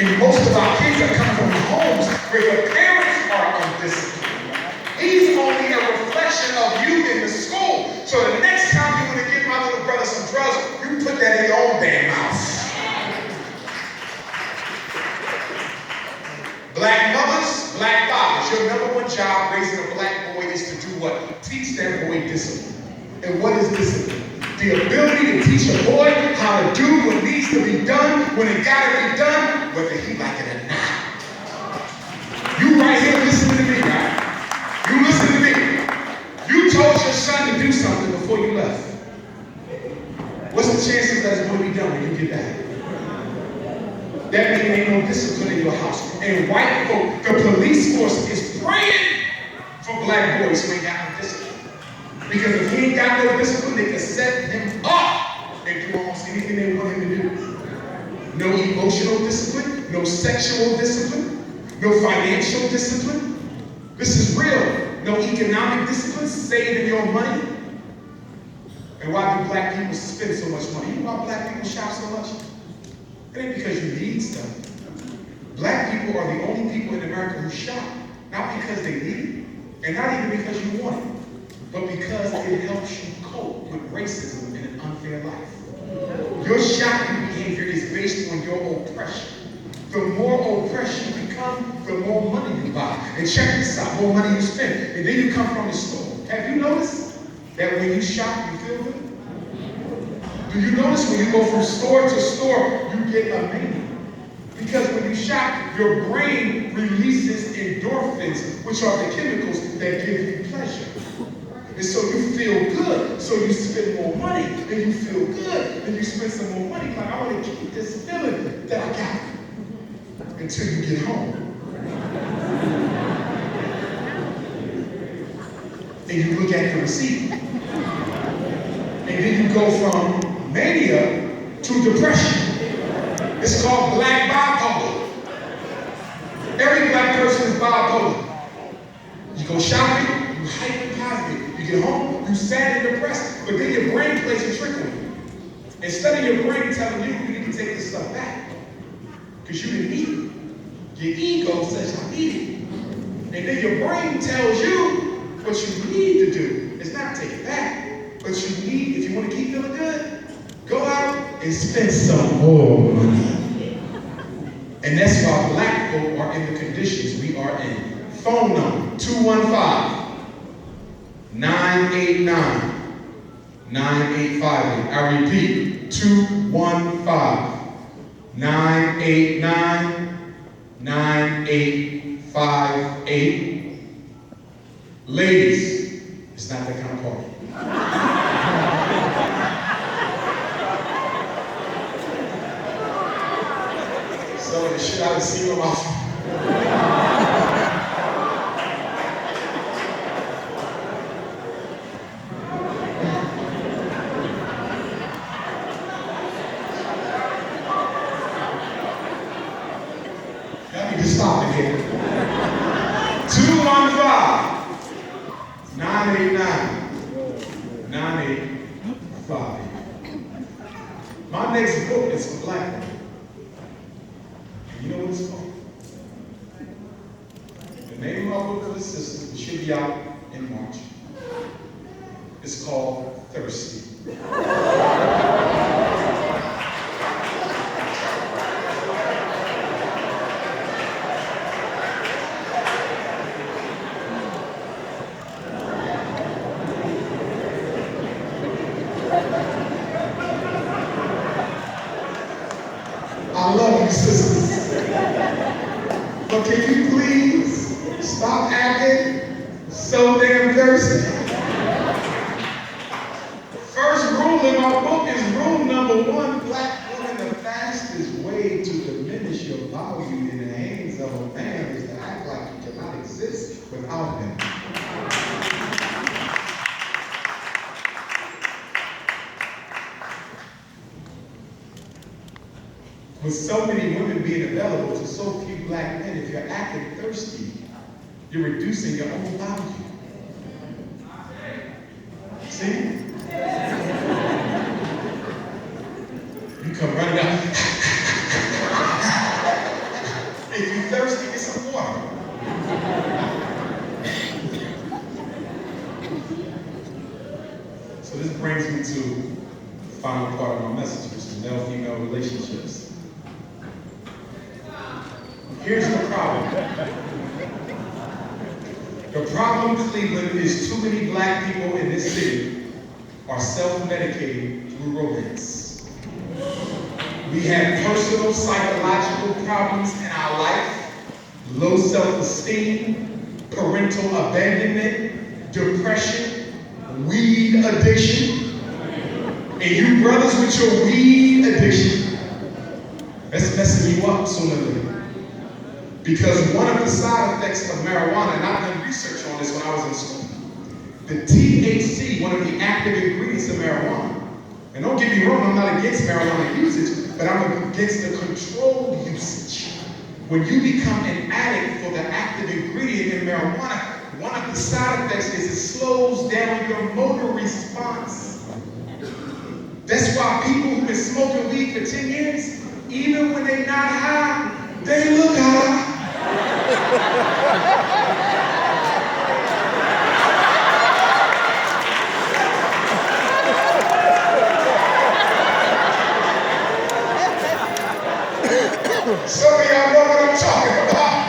And most of our kids are coming from homes where the parents are undisciplined. He's only a reflection of you in the school. So the next time you want to give my little brother some drugs, you put that in your own damn mouth. Black mothers, black fathers, your number one job raising a black boy is to do what? Teach that boy discipline. And what is discipline? The ability to teach a boy how to do what needs to be done when it gotta be done, whether he like it or not. You right here listening to me, right? You listen to me. You told your son to do something before you left. What's the chances that it's going to be done when you get back? That means there ain't no discipline in your house. And white folk, the police force is praying for black boys who ain't got no discipline. Because if he ain't got no discipline, they can set him up and do almost anything they want him to do. No emotional discipline, no sexual discipline, no financial discipline. This is real. No economic discipline, saving your money. And why do black people spend so much money? You know why black people shop so much? It ain't because you need stuff. Black people are the only people in America who shop, not because they need it, and not even because you want it, but because it helps you cope with racism in an unfair life. Your shopping behavior is based on your oppression. The more oppressed you become, the more money you buy. And check this out, more money you spend. And then you come from the store. Have you noticed that when you shop, you feel good? Do you notice when you go from store to store, you get a mania? Because when you shop, your brain releases endorphins, which are the chemicals that give you pleasure. And so you feel good, so you spend more money, and you feel good, and you spend some more money. Like, I want to keep this feeling that I got until you get home. And you look at the receipt. And then you go from mania to depression. It's called black bipolar. Every black person is bipolar. You go shopping, you hyper positive. You get home, you sad and depressed. But then your brain plays a trick on you. Instead of your brain telling you need to take this stuff back, because you didn't need it. Your ego says, I need it. And then your brain tells you what you need to do. It's not take it back, but you need, if you want to keep feeling good, go out and spend some more money. And that's why black folk are in the conditions we are in. Phone number, 215-989-9858. I repeat, 215-989-9858. Ladies, it's not that kind of party. So the shit I see with my phone. Y'all need to stop it here. 215-989-9858. My next book is for black women. You know what it's called? The name of my book for the sisters, it should be out in March. It's called Thirsty. I love you, sisters. But can you please stop acting so damn thirsty? First rule in my book is rule number 1, black women, the fastest way to diminish your value in the hands of a man is to act like you cannot exist without him. With so many women being available to so few black men, if you're acting thirsty, you're reducing your own value. See? You come running out. final part of my message, which is male-female relationships. Here's the problem. The problem, Cleveland, is too many black people in this city are self-medicating through romance. We have personal psychological problems in our life, low self-esteem, parental abandonment, depression, weed addiction. And you brothers with your weed addiction, that's messing you up sooner or later. Because one of the side effects of marijuana, and I've done research on this when I was in school, the THC, one of the active ingredients of marijuana, and don't get me wrong, I'm not against marijuana usage, but I'm against the controlled usage. When you become an addict for the active ingredient in marijuana, one of the side effects is it slows down your motor response. That's why people who've been smoking weed for 10 years, even when they're not high, they look high. Some of y'all know what I'm talking about.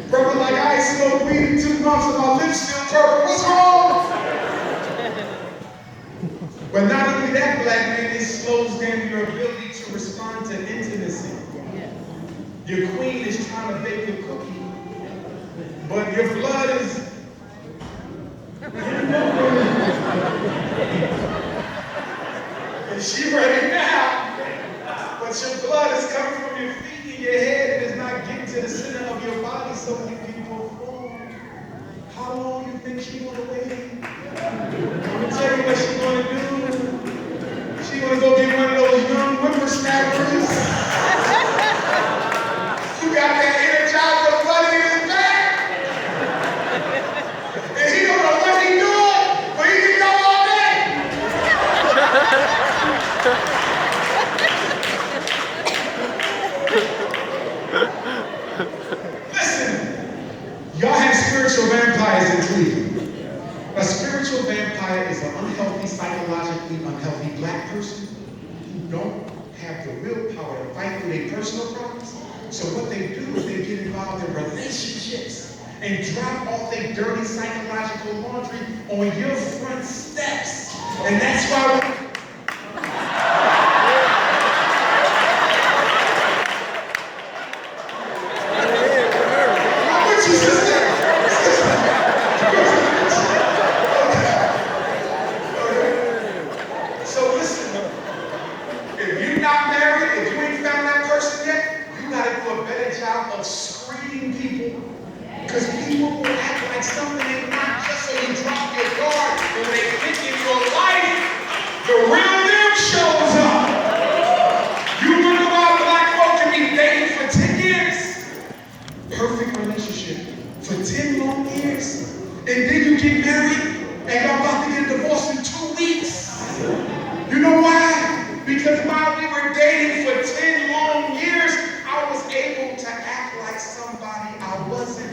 Brother, like I ain't smoked weed in 2 months and my lips still purple. What's wrong? But not only that, black man, it slows down your ability to respond to intimacy. Your queen is trying to bake a cookie, but your blood is... And she ready now, but your blood is coming from your feet and your head and is not getting to the center of your body so you can perform. How long you think she gonna wait? I'm gonna tell you what she's gonna do. She's gonna go get one of those young whippersnappers who got that energizer bunny in his back. And he don't know what he's doing, but he can go all day. Listen, y'all have spiritual vampires in Cleveland. A spiritual vampire is an unhealthy, psychologically unhealthy black person who don't have the willpower to fight through their personal problems. So what they do is they get involved in relationships and drop off their dirty psychological laundry on your front steps. And that's why of screening people, because people will act like something ain't not just so you drop your guard, and when they hit in your life, the real them shows up. You wonder why black folk can be dating for 10 years, perfect relationship for 10 long years, and then you get married and y'all about to get divorced in 2 weeks. You know why? Because while we were dating for 10 long years, I was able to act like somebody I wasn't.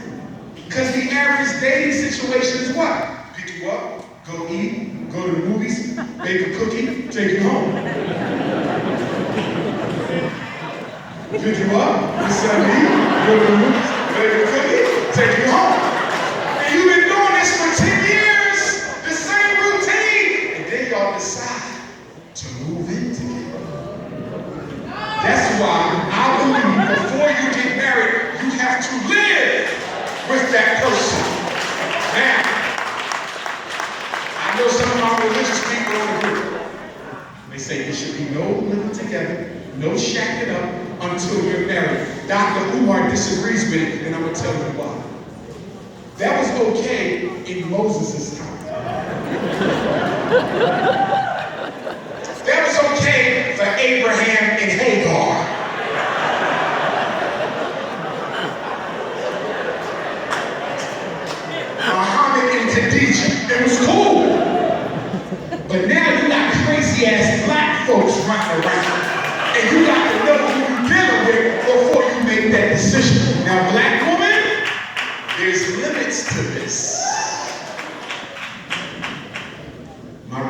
Because the average dating situation is what? Pick you up, go eat, go to the movies, bake a cookie, take you home. Pick you up, you send me, go to the movies, bake a cookie, take you home. And you've been doing this for 10 years, the same routine. And then y'all decide to move in together. That's why I believe before you get married, you have to live with that person. Now, I know some of my religious people don't agree. They say there should be no living together, no shacking up until you're married. Dr. Umar disagrees with it, and I'm going to tell you why. That was okay in Moses' time. That was okay for Abraham and Hagar. Muhammad and Khadijah. It was cool. But now you got crazy ass black folks running around. And you got to know who you're dealing with before you make that decision. Now, black woman, there's limits to this.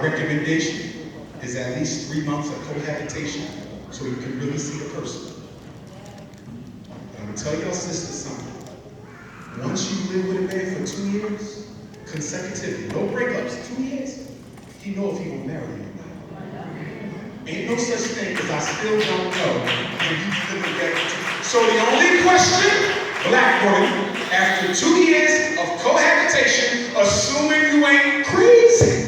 recommendation is at least 3 months of cohabitation so you can really see the person. But I'm going to tell your sister something. Once you live with a man for 2 years, consecutively, no breakups, 2 years, he know if he gonna marry you or not. Ain't no such thing as I still don't know when you live together. So the only question, black woman, after 2 years of cohabitation, assuming you ain't crazy,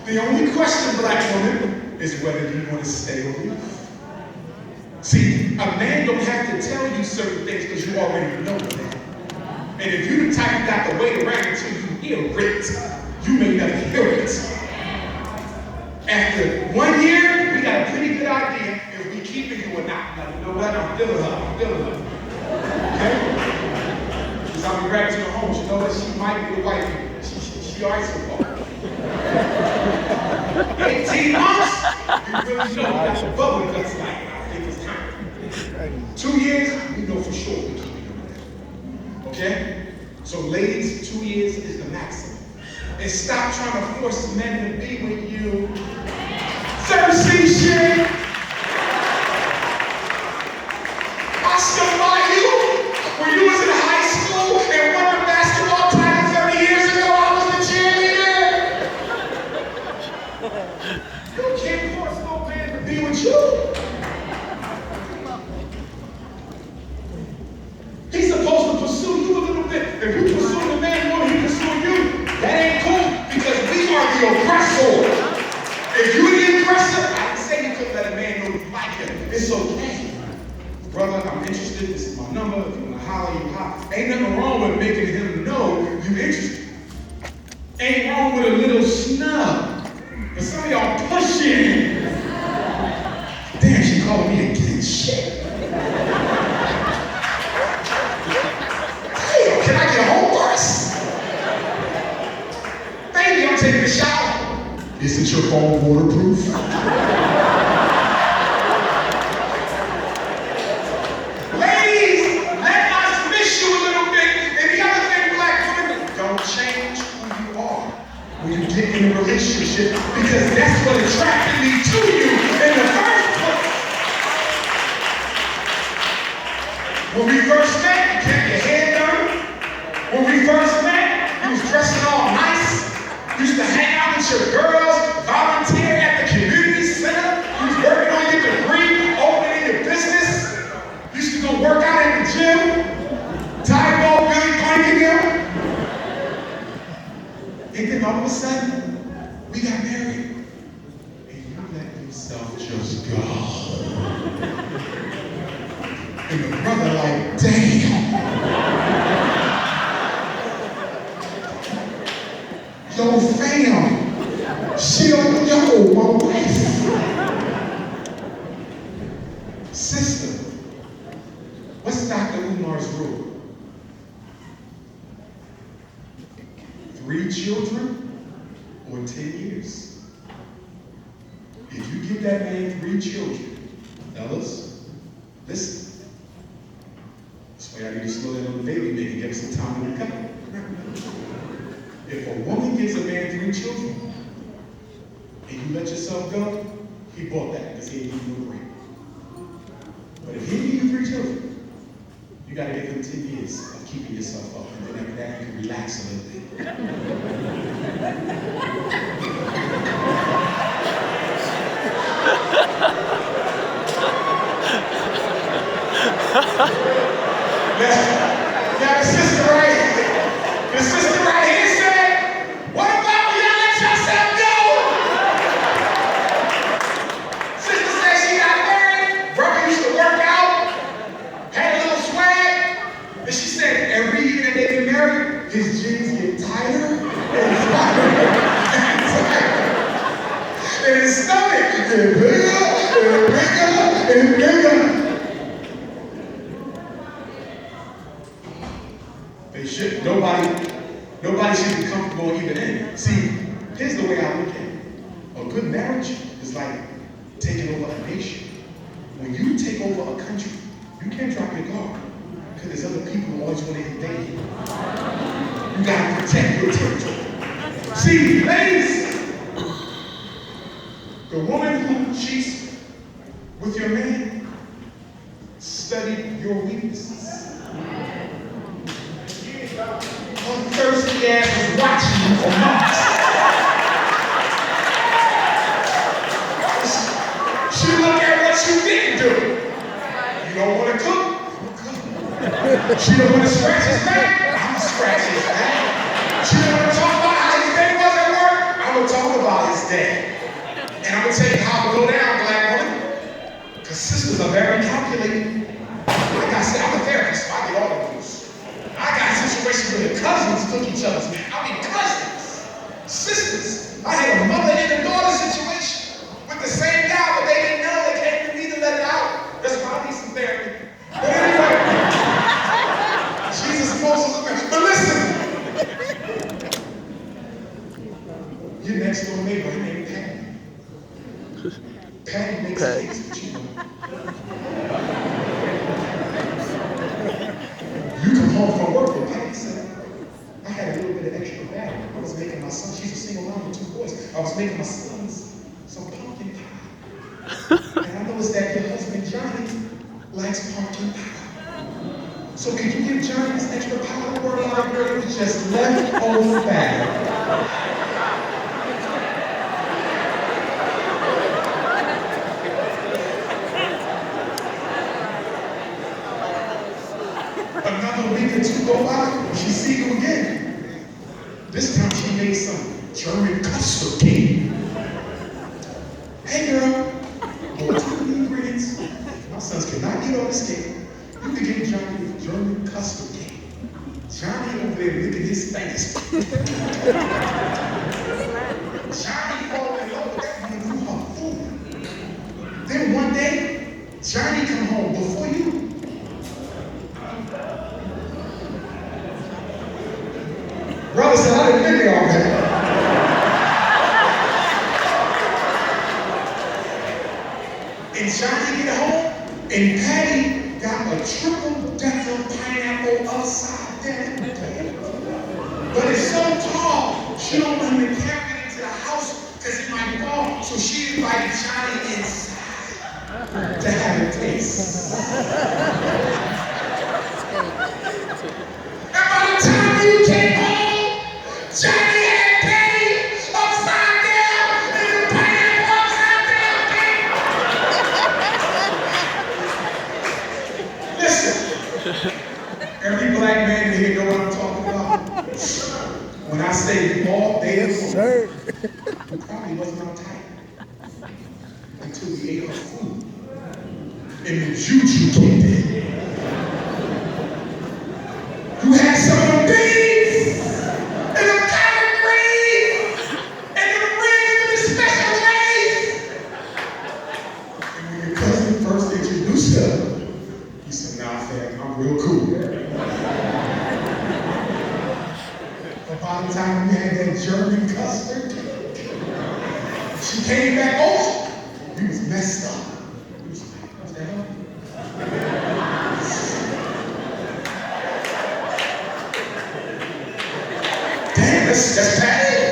the only question, black woman, is whether you want to stay or leave. See, a man don't have to tell you certain things because you already know that. And if you the type you got to wait around until you hear it, you may never hear it. After 1 year, we got a pretty good idea if we keep it you or not. Now, you know what? I'm feeling her. Okay? Because I'll be grabbing to her home. You know what? She might be the wife. She alright so far. 18 months, you really know you got some bubble guts like I think it's time. 2 years, we know for sure we keep it. Okay? So ladies, 2 years is the maximum. And stop trying to force men to be with you. Thirsty shit! I stood by you when you was in high school and won the basketball title 30 years ago. I was the cheerleader. You can't force no man to be with you. He's supposed to pursue you a little bit. If you pursue the man more than he pursue you, that ain't cool because we are the oppressor. If you the aggressor, I didn't say you couldn't let a man know you like him. It's okay. Brother, I'm interested. This is my number. If you want to holler, you holler. Ain't nothing wrong with making him know you interested. Ain't wrong with a little snub. But some of y'all pushing. Damn, she called me again. Shit. Damn, can I get home first? Baby, I'm taking a shower. Isn't your phone waterproof? Ladies, let us miss you a little bit. And the other thing, black women, don't change who you are when you get in a relationship because that's what attracted me to you in the first place. When we first met, you kept your hair done. When we first met, you was dressing all nice. You used to hang out with your girls, volunteer at the community center. You was working on your degree, opening your business. You used to go work out at the gym. Tie ball, Billy clanking them. And then all of a sudden, we got married. And you let yourself just go. And the brother like, damn. Yo, fam, she don't know my wife. Sister, what's Dr. Umar's rule? 3 children or 10 years? If you give that man 3 children, fellas, listen. That's why I need to slow down on the baby making, give us some time to recover. If a woman gives a man 3 children and you let yourself go, he bought that because he didn't give you a break. But if he gave you 3 children, you got to give him 10 years of keeping yourself up. And then after that, you can relax a little bit. Now, the sister right here said, what about when y'all let yourself go? Sister said she got married, brother used to work out, had a little swag, and she said every year that they get married, his jeans get tighter and tighter and tighter. And his stomach get bigger and bigger and bigger. They should. Nobody should be comfortable on either end. See, here's the way I look at it. A good marriage is like taking over a nation. When you take over a country, you can't drop your guard. Because there's other people who always want to invade you. You got to protect your territory. See, ladies, the woman who cheats with your man studied your weaknesses. Her thirsty ass was watching you for months. She looked at what you didn't do. You don't want to cook? She don't want to scratch his back? I'm going to scratch his back. She don't want to talk about how his day was at work? I'm going to talk about his day. And I'm going to tell you how it go down, black woman. Because sisters are very calculating. Like I said, I'm a therapist, so I get all of this. I got situations where the cousins took each other's man. I mean, cousins, sisters. I had a mother and a daughter situation with the same guy, but they didn't know. They came to me to let it out. That's why I need some therapy. But anyway, Jesus Moses. But listen, your next door neighbor, her name Patty. Patty makes things with you. You come home from work and Patty said, I had a little bit of extra bag. I was making my son, she's a single mom with 2 boys. I was making my sons some pumpkin pie. And I noticed that your husband Johnny likes pumpkin pie. So could you give Johnny this extra pie? Word on our girl, it was just leftover bag. Another week or 2 go by, she see you again. This time she made some German custard cake. Hey girl, go to the ingredients. My sons cannot eat all this cake. You can give Johnny a German custard cake. Johnny over there licking his face. Johnny falling in love with that woman through her food. Then one day, Johnny come home before you. Brother said, I didn't think all that. And Johnny get home, and Patty got a triple-decker pineapple upside down. But it's so tall, she don't want him to carry it into the house because it might fall. So she invited Johnny inside to have a taste. And by the time you came home, Johnny had Patty upside down and the pineapple upside down. Listen, every black man in here know what I'm talking about. When I say all day long, we probably wasn't on type until we ate our food and the juju kicked in. You had some of them beans and the collard greens and the ribs with the special rays. And when your cousin first introduced her, you said, nah, fam, I'm real cool. But by the time we had that German custard, she came back over. You was messed up. You was like, what's that? Damn, that's Patty.